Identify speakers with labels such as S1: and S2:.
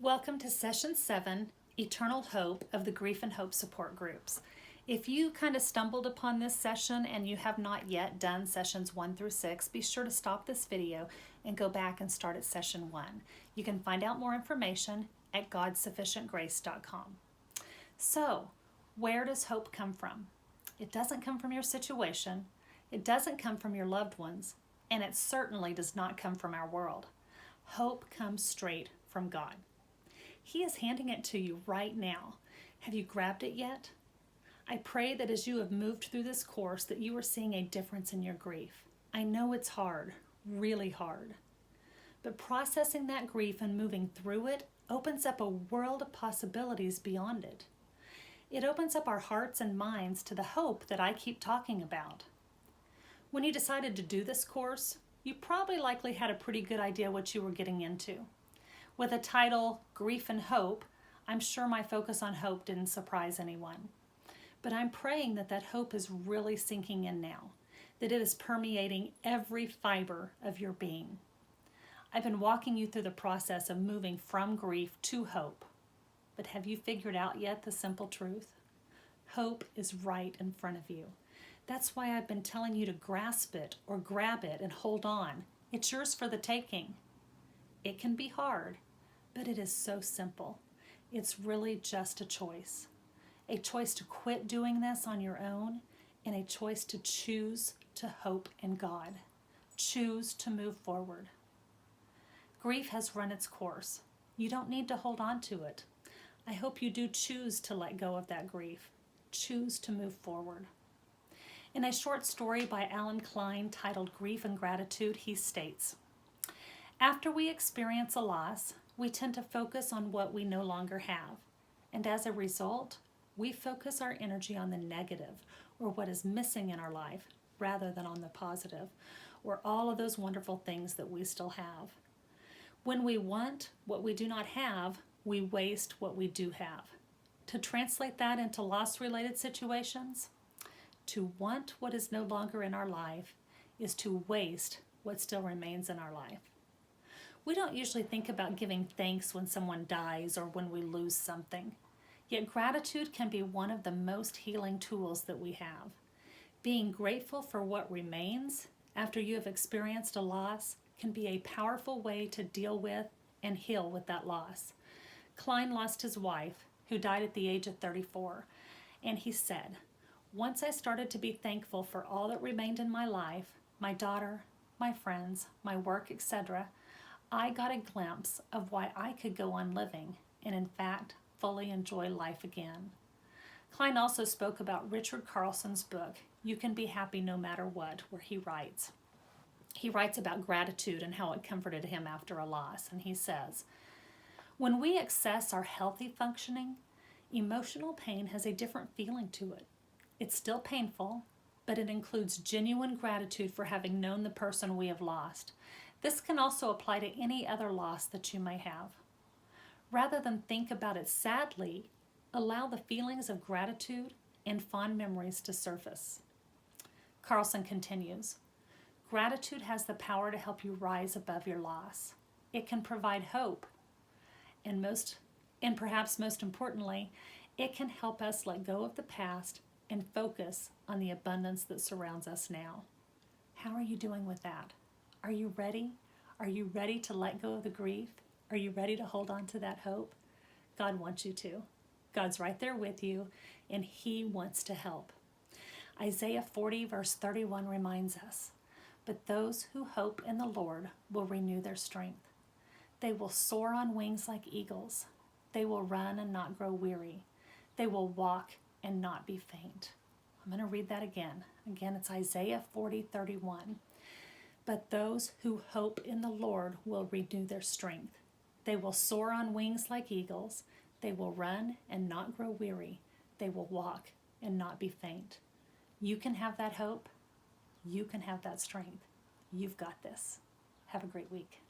S1: Welcome to Session 7, Eternal Hope of the Grief and Hope Support Groups. If you kind of stumbled upon this session and you have not yet done Sessions 1 through 6, be sure to stop this video and go back and start at Session 1. You can find out more information at godsufficientgrace.com. So, where does hope come from? It doesn't come from your situation, it doesn't come from your loved ones, and it certainly does not come from our world. Hope comes straight from God. He is handing it to you right now. Have you grabbed it yet? I pray that as you have moved through this course that you are seeing a difference in your grief. I know it's hard, really hard. But processing that grief and moving through it opens up a world of possibilities beyond it. It opens up our hearts and minds to the hope that I keep talking about. When you decided to do this course, you probably likely had a pretty good idea what you were getting into. With the title, Grief and Hope, I'm sure my focus on hope didn't surprise anyone. But I'm praying that that hope is really sinking in now, that it is permeating every fiber of your being. I've been walking you through the process of moving from grief to hope. But have you figured out yet the simple truth? Hope is right in front of you. That's why I've been telling you to grasp it or grab it and hold on. It's yours for the taking. It can be hard, but it is so simple. It's really just a choice to quit doing this on your own, and a choice to choose to hope in God. Choose to move forward. Grief has run its course. You don't need to hold on to it. I hope you do choose to let go of that grief. Choose to move forward. In a short story by Alan Klein titled Grief and Gratitude, he states, "After we experience a loss, we tend to focus on what we no longer have, and as a result, we focus our energy on the negative, or what is missing in our life, rather than on the positive, or all of those wonderful things that we still have. When we want what we do not have, we waste what we do have. To translate that into loss-related situations, to want what is no longer in our life is to waste what still remains in our life." We don't usually think about giving thanks when someone dies or when we lose something. Yet gratitude can be one of the most healing tools that we have. Being grateful for what remains after you have experienced a loss can be a powerful way to deal with and heal with that loss. Klein lost his wife, who died at the age of 34, and he said, "Once I started to be thankful for all that remained in my life, my daughter, my friends, my work, etc., I got a glimpse of why I could go on living and, in fact, fully enjoy life again." Klein also spoke about Richard Carlson's book, You Can Be Happy No Matter What, where he writes about gratitude and how it comforted him after a loss. And he says, "When we access our healthy functioning, emotional pain has a different feeling to it. It's still painful, but it includes genuine gratitude for having known the person we have lost. This can also apply to any other loss that you may have. Rather than think about it sadly, allow the feelings of gratitude and fond memories to surface." Carlson continues, "Gratitude has the power to help you rise above your loss. It can provide hope, and perhaps most importantly, it can help us let go of the past and focus on the abundance that surrounds us now." How are you doing with that? Are you ready? Are you ready to let go of the grief? Are you ready to hold on to that hope? God wants you to. God's right there with you, and He wants to help. Isaiah 40 verse 31 reminds us, "But those who hope in the Lord will renew their strength. They will soar on wings like eagles. They will run and not grow weary. They will walk and not be faint." I'm going to read that again. Again, it's Isaiah 40:31. "But those who hope in the Lord will renew their strength. They will soar on wings like eagles. They will run and not grow weary. They will walk and not be faint." You can have that hope. You can have that strength. You've got this. Have a great week.